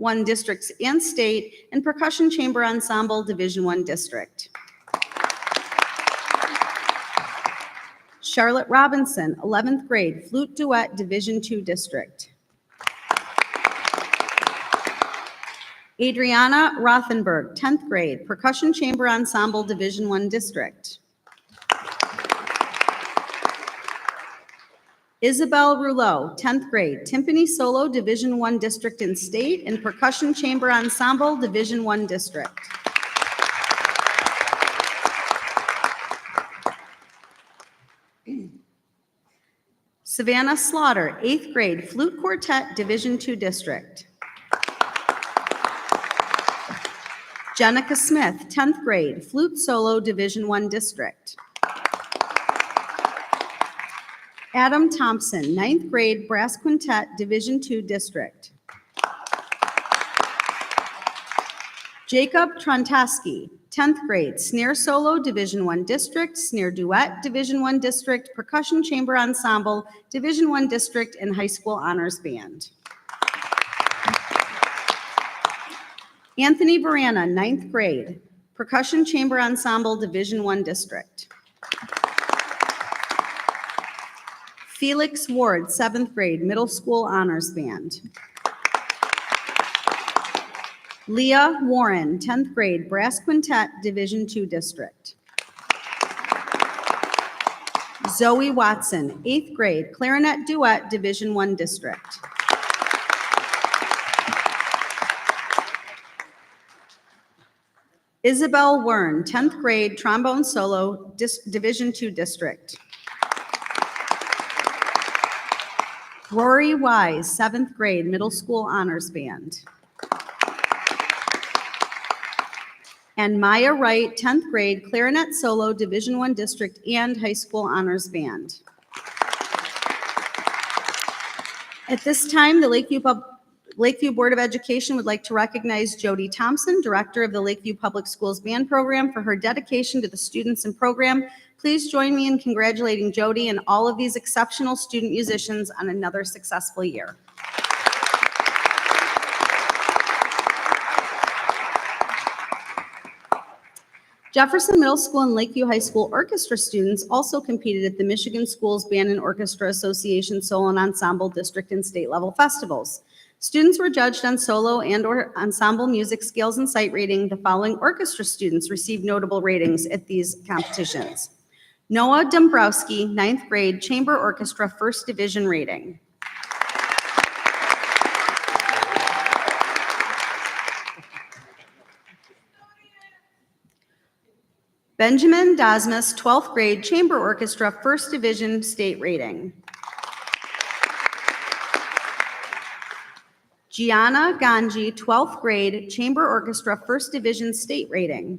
I districts and state, and percussion chamber ensemble, Division I district. Charlotte Robinson, 11th grade, flute duet, Division II district. Adriana Rothenberg, 10th grade, percussion chamber ensemble, Division I district. Isabel Rouleau, 10th grade, timpani solo, Division I district and state, and percussion chamber ensemble, Division I district. Savannah Slaughter, 8th grade, flute quartet, Division II district. Jenica Smith, 10th grade, flute solo, Division I district. Adam Thompson, 9th grade, brass quintet, Division II district. Jacob Trontaski, 10th grade, snare solo, Division I district, snare duet, Division I district, percussion chamber ensemble, Division I district, and high school honors band. Anthony Varana, 9th grade, percussion chamber ensemble, Division I district. Felix Ward, 7th grade, middle school honors band. Leah Warren, 10th grade, brass quintet, Division II district. Zoe Watson, 8th grade, clarinet duet, Division I district. Isabel Wern, 10th grade, trombone solo, Division II district. Rory Wise, 7th grade, middle school honors band. And Maya Wright, 10th grade, clarinet solo, Division I district and high school honors band. At this time, the Lakeview Board of Education would like to recognize Jody Thompson, Director of the Lakeview Public Schools Band Program, for her dedication to the students and program. Please join me in congratulating Jody and all of these exceptional student musicians on another successful year. Jefferson Middle School and Lakeview High School orchestra students also competed at the Michigan Schools Band and Orchestra Association Solo and Ensemble District and State Level Festivals. Students were judged on solo and/or ensemble music skills and sight reading. The following orchestra students received notable ratings at these competitions: Noah Dombrowski, ninth grade, Chamber Orchestra, First Division rating. Benjamin Dasmus, 12th grade, Chamber Orchestra, First Division state rating. Gianna Ganji, 12th grade, Chamber Orchestra, First Division state rating.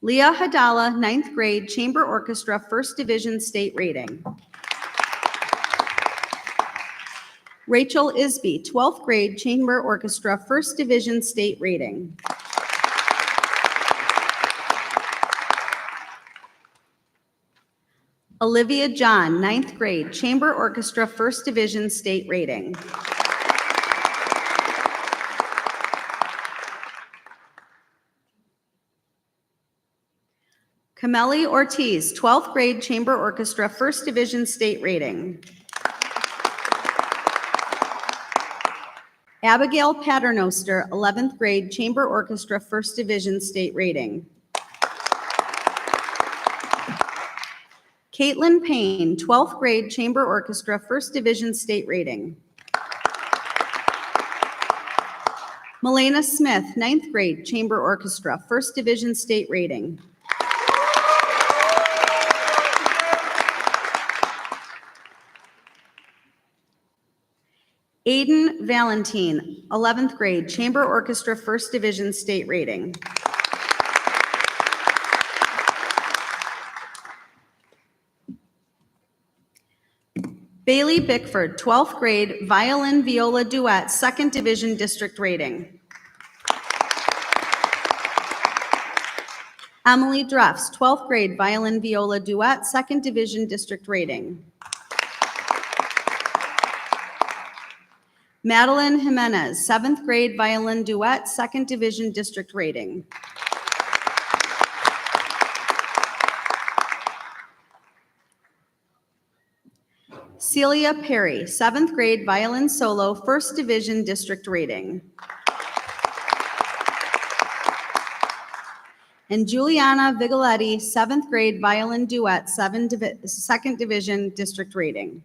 Leah Hadala, 9th grade, Chamber Orchestra, First Division state rating. Rachel Isby, 12th grade, Chamber Orchestra, First Division state rating. Olivia John, 9th grade, Chamber Orchestra, First Division state rating. Cameli Ortiz, 12th grade, Chamber Orchestra, First Division state rating. Abigail Paternoster, 11th grade, Chamber Orchestra, First Division state rating. Caitlin Payne, 12th grade, Chamber Orchestra, First Division state rating. Melena Smith, 9th grade, Chamber Orchestra, First Division state rating. Aiden Valentine, 11th grade, Chamber Orchestra, First Division state rating. Bailey Bickford, 12th grade, Violin Viola Duet, Second Division district rating. Emily Dreffs, 12th grade, Violin Viola Duet, Second Division district rating. Madeline Jimenez, 7th grade, Violin Duet, Second Division district rating. Celia Perry, 7th grade, Violin Solo, First Division district rating. And Juliana Vigoletti, 7th grade, Violin Duet, Second Division district rating.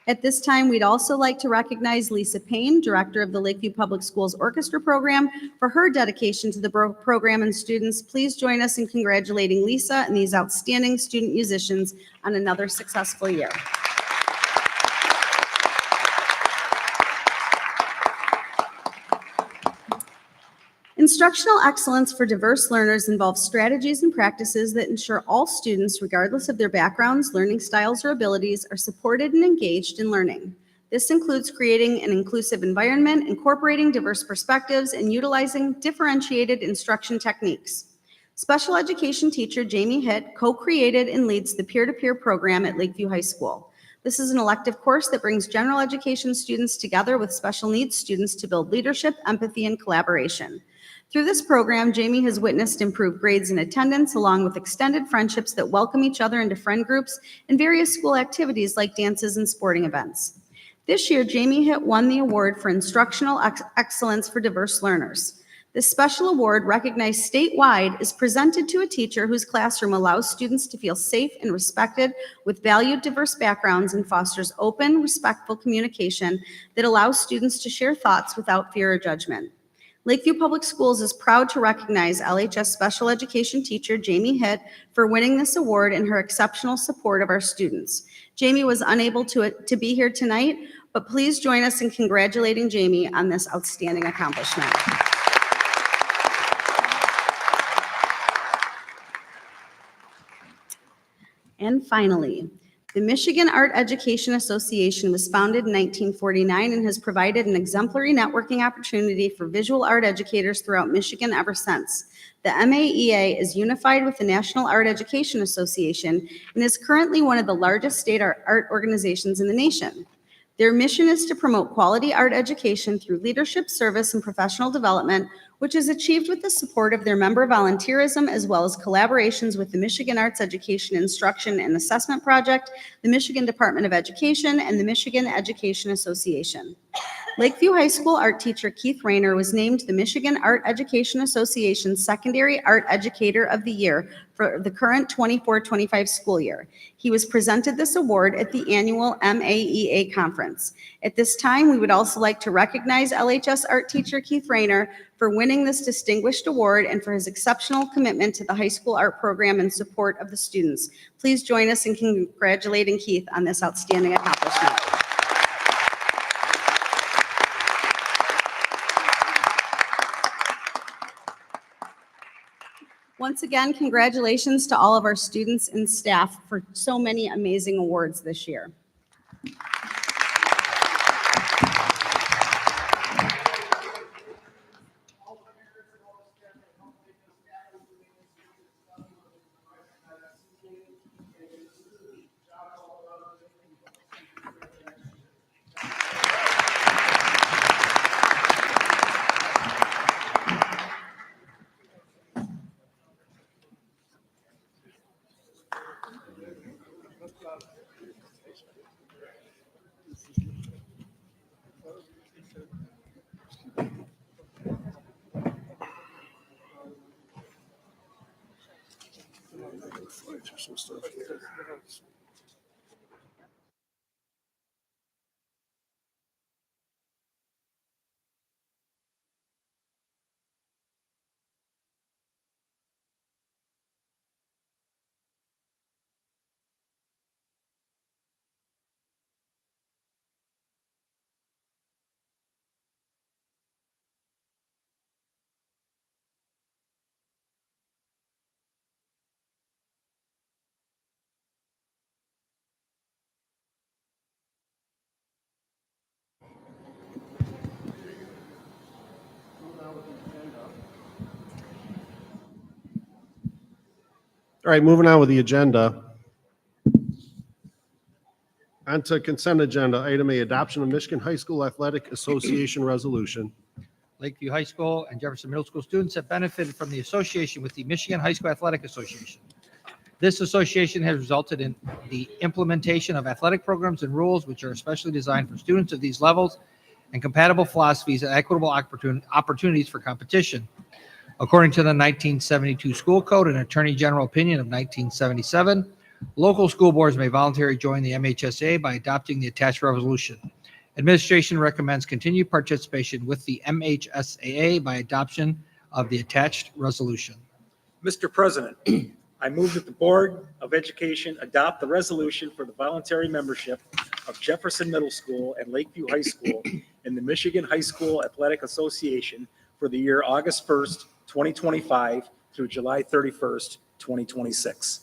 At this time, we'd also like to recognize Lisa Payne, Director of the Lakeview Public Schools Orchestra Program, for her dedication to the program and students. Please join us in congratulating Lisa and these outstanding student musicians on another successful year. Instructional excellence for diverse learners involves strategies and practices that ensure all students, regardless of their backgrounds, learning styles, or abilities, are supported and engaged in learning. This includes creating an inclusive environment, incorporating diverse perspectives, and utilizing differentiated instruction techniques. Special education teacher Jamie Hitt co-created and leads the peer-to-peer program at Lakeview High School. This is an elective course that brings general education students together with special needs students to build leadership, empathy, and collaboration. Through this program, Jamie has witnessed improved grades and attendance, along with extended friendships that welcome each other into friend groups and various school activities like dances and sporting events. This year, Jamie Hitt won the award for Instructional Excellence for Diverse Learners. This special award, recognized statewide, is presented to a teacher whose classroom allows students to feel safe and respected with valued diverse backgrounds and fosters open, respectful communication that allows students to share thoughts without fear or judgment. Lakeview Public Schools is proud to recognize LHS special education teacher Jamie Hitt for winning this award and her exceptional support of our students. Jamie was unable to be here tonight, but please join us in congratulating Jamie on this outstanding accomplishment. And finally, the Michigan Art Education Association was founded in 1949 and has provided an exemplary networking opportunity for visual art educators throughout Michigan ever since. The MAEA is unified with the National Art Education Association and is currently one of the largest state art organizations in the nation. Their mission is to promote quality art education through leadership, service, and professional development, which is achieved with the support of their member volunteerism as well as collaborations with the Michigan Arts Education Instruction and Assessment Project, the Michigan Department of Education, and the Michigan Education Association. Lakeview High School art teacher Keith Rayner was named the Michigan Art Education Association's Secondary Art Educator of the Year for the current 24-25 school year. He was presented this award at the annual MAEA conference. At this time, we would also like to recognize LHS art teacher Keith Rayner for winning this distinguished award and for his exceptional commitment to the high school art program and support of the students. Please join us in congratulating Keith on this outstanding accomplishment. Once again, congratulations to all of our students and staff for so many amazing awards this year. All right, moving on with the agenda. On to consent agenda. Item A, adoption of Michigan High School Athletic Association resolution. Lakeview High School and Jefferson Middle School students have benefited from the association with the Michigan High School Athletic Association. This association has resulted in the implementation of athletic programs and rules which are especially designed for students of these levels and compatible philosophies and equitable opportunities for competition. According to the 1972 School Code and Attorney General Opinion of 1977, local school boards may voluntarily join the MHSA by adopting the attached resolution. Administration recommends continued participation with the MHSAA by adoption of the attached resolution. Mr. President, I move that the Board of Education adopt the resolution for the voluntary membership of Jefferson Middle School and Lakeview High School in the Michigan High School Athletic Association for the year August 1st, 2025 through July 31st, 2026.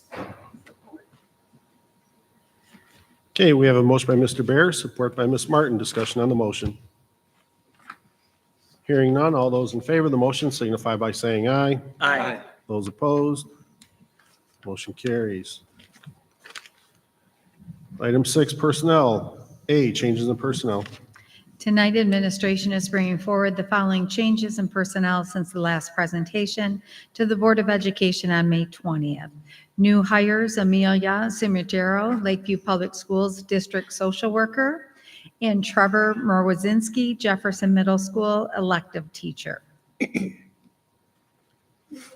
Okay, we have a motion by Mr. Bear, support by Ms. Martin. Discussion on the motion. Hearing none, all those in favor of the motion signify by saying aye. Aye. Those opposed, motion carries. Item 6, personnel. A, changes in personnel. Tonight, administration is bringing forward the following changes in personnel since the last presentation to the Board of Education on May 20th. New hires, Amelia Simugero, Lakeview Public Schools District Social Worker, and Trevor Merwazinski, Jefferson Middle School Elective Teacher. Mr.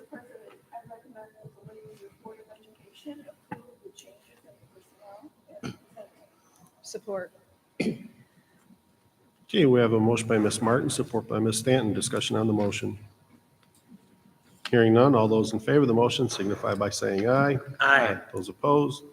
President, I recommend that the Lakeview Board of Education approve the changes in personnel as presented. Support. Okay, we have a motion by Ms. Martin, support by Ms. Stanton. Discussion on the motion. Hearing none, all those in favor of the motion signify by saying aye. Aye. Those opposed.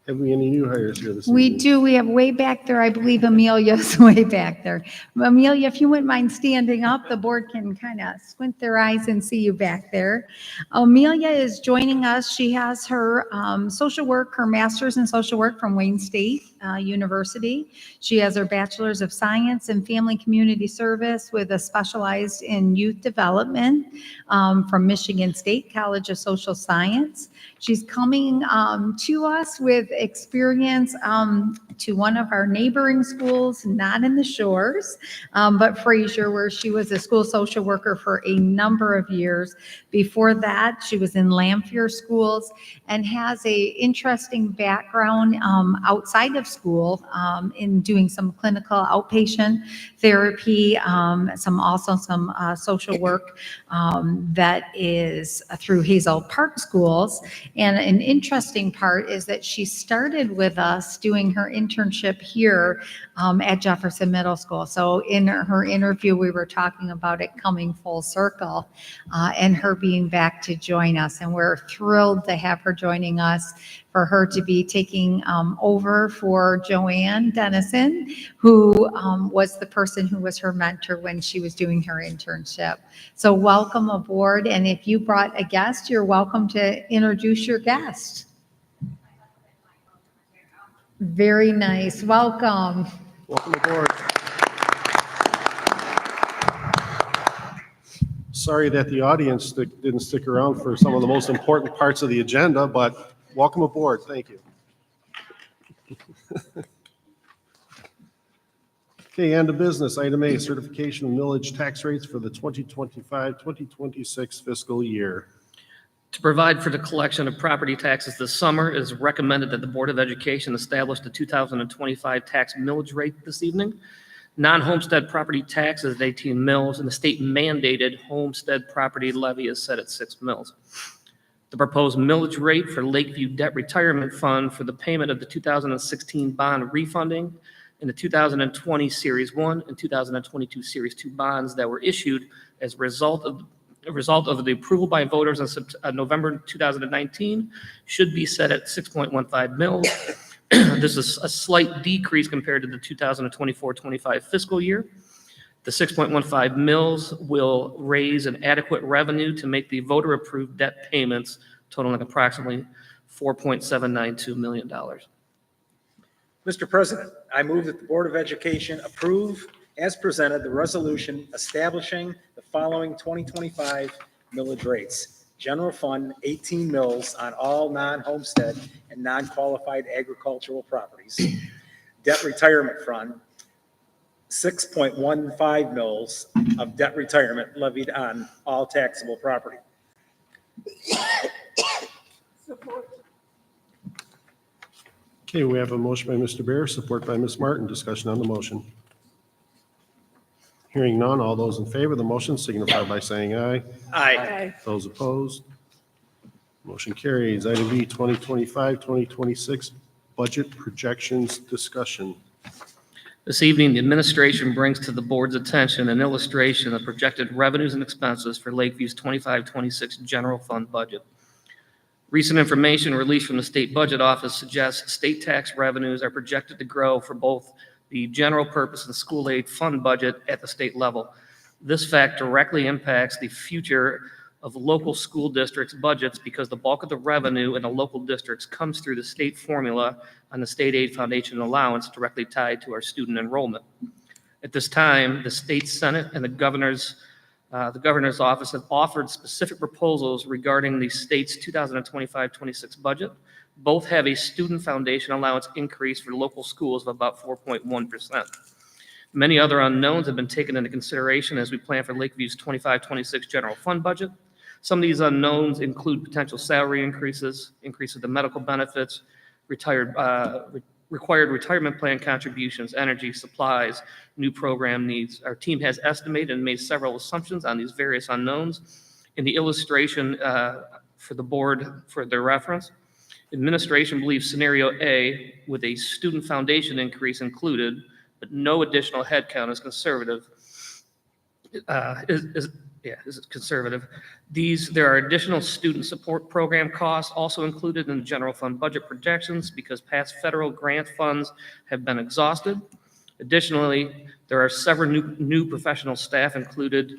Have we any new hires here this We evening? do, we have way back there, I believe Amelia's way back there. Amelia, if you wouldn't mind standing up, the board can kind of squint their eyes and see you back there. Amelia is joining us. She has her social work, her master's in social work from Wayne State. University. She has her Bachelor's of Science in Family Community Service with a specialized in youth development from Michigan State College of Social Science. She's coming to us with experience to one of our neighboring schools, not in the Shores, but Fraser, where she was a school social worker for a number of years. Before that, she was in Lamphere schools and has a interesting background outside of school in doing some clinical outpatient therapy, some social work that is through Hazel Park Schools. And an interesting part is that she started with us doing her internship here at Jefferson Middle School. So in her interview, we were talking about it coming full circle and her being back to join us. And we're thrilled to have her joining us, for her to be taking over for Joanne Dennison, who was the person who was her mentor when she was doing her internship. So welcome aboard. And if you brought a guest, you're welcome to introduce your guest. Very nice. Welcome. Welcome aboard. Sorry that the audience didn't stick around for some of the most important parts of the agenda, but welcome aboard. Thank you. Okay, and to business. Item A, certification of millage tax rates for the 2025-2026 fiscal year. To provide for the collection of property taxes this summer, it is recommended that the Board of Education establish the 2025 tax millage rate this evening. Non-homestead property tax is at 18 mills, and the state mandated homestead property levy is set at 6 mills. The proposed millage rate for Lakeview Debt Retirement Fund for the payment of the 2016 bond refunding and the 2020 Series 1 and 2022 Series 2 bonds that were issued as a result of the approval by voters on November 2019 should be set at 6.15 mils. This is a slight decrease compared to the 2024-25 fiscal year. The 6.15 mils will raise an adequate revenue to make the voter-approved debt payments totaling approximately $4.792 million. Mr. President, I move that the Board of Education approve as presented the resolution establishing the following 2025 millage rates. General Fund, 18 mills on all non-homestead and non-qualified agricultural properties. Debt Retirement Fund, 6.15 mils of debt retirement levied on all taxable property. Support. Okay, we have a motion by Mr. Bear, support by Ms. Martin. Discussion on the motion. Hearing none, all those in favor of the motion signify by saying aye. Aye. Those opposed? Motion carries. Item B, 2025-2026 budget projections discussion. This evening, the administration brings to the board's attention an illustration of projected revenues and expenses for Lakeview's 25-26 general fund budget. Recent information released from the State Budget Office suggests state tax revenues are projected to grow for both the general purpose and school aid fund budget at the state level. This fact directly impacts the future of local school districts' budgets because the bulk of the revenue in the local districts comes through the state formula on the state aid foundation allowance directly tied to our student enrollment. At this time, the state Senate and the governor's office have offered specific proposals regarding the state's 2025-26 budget. Both have a student foundation allowance increase for local schools of about 4.1%. Many other unknowns have been taken into consideration as we plan for Lakeview's 25-26 general fund budget. Some of these unknowns include potential salary increases, increase of the medical benefits, required retirement plan contributions, energy, supplies, new program needs. Our team has estimated and made several assumptions on these various unknowns. In the illustration for the board for their reference, administration believes scenario A, with a student foundation increase included, but no additional headcount, is conservative. Is conservative. There are additional student support program costs also included in the general fund budget projections because past federal grant funds have been exhausted. Additionally, there are several new professional staff included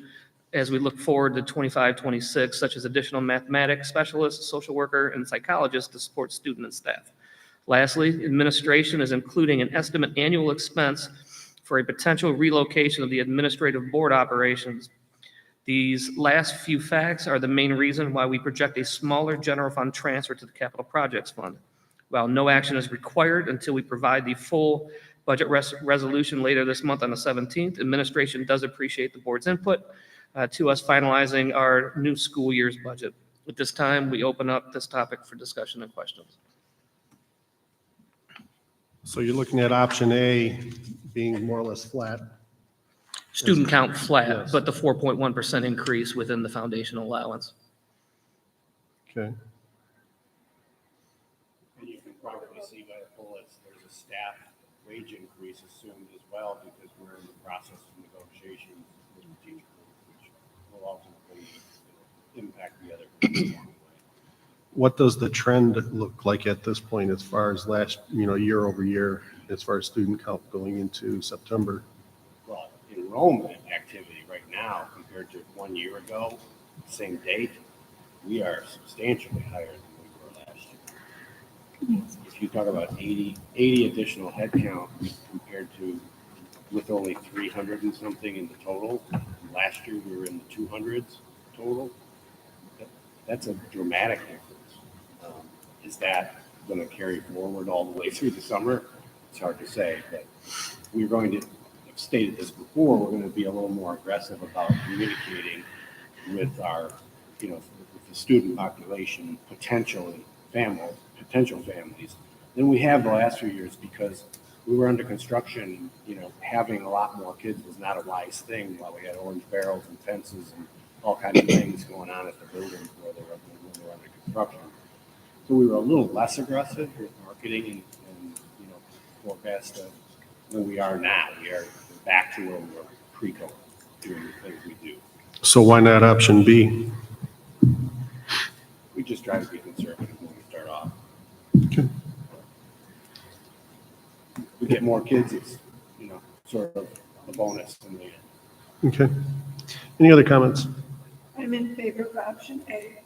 as we look forward to 25-26, such as additional mathematics specialists, social worker, and psychologists to support student and staff. Lastly, administration is including an estimate annual expense for a potential relocation of the administrative board operations. These last few facts are the main reason why we project a smaller general fund transfer to the capital projects fund. While no action is required until we provide the full budget resolution later this month on the 17th, administration does appreciate the board's input to us finalizing our new school year's budget. At this time, we open up this topic for discussion and questions. So you're looking at option A being more or less flat. Student count flat, Yes. but the 4.1% increase within the foundational allowance. Okay. And you can probably see by the bullets, there's a staff wage increase assumed as well, because we're in the process of negotiations with the teacher group, which will ultimately impact the other groups along the way. What does the trend look like at this point as far as last, year over year, as far as student count going into September? Well, enrollment activity right now compared to 1 year ago, same date, we are substantially higher than we were last year. If you talk about 80 additional headcount compared to with only 300 and something in the total, last year we were in the 200s total. That's a dramatic difference. Is that going to carry forward all the way through the summer? It's hard to say, but we're going to, I've stated this before, we're going to be a little more aggressive about communicating with our, with the student population, potential families, than we have the last few years, because we were under construction. Having a lot more kids was not a wise thing while we had orange barrels and fences and all kinds of things going on at the buildings when they were under construction. So we were a little less aggressive with marketing and forecast stuff than we are now. We're back to where we were pre-COVID, doing the things we do. So why not option B? We just try to be conservative when we start off. Okay. We get more kids, it's, sort of a bonus in the end. Okay. Any other comments? I'm in favor of option A.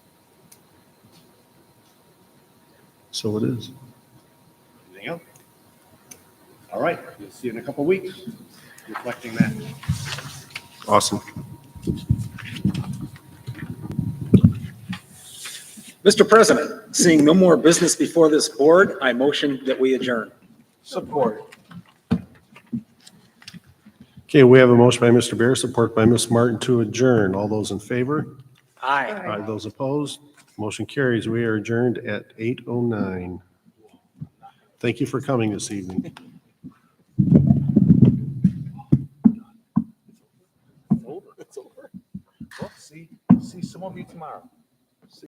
So it is. Anything else? All right, we'll see you in a couple weeks, reflecting that. Awesome. Mr. President, seeing no more business before this board, I motion that we adjourn. Support. Okay, we have a motion by Mr. Bear, support by Ms. Martin to adjourn. All those in favor? Aye. Aye. Those opposed? Motion carries. We are adjourned at 8:09. Thank you for coming this evening. It's over. Well, see some of you tomorrow.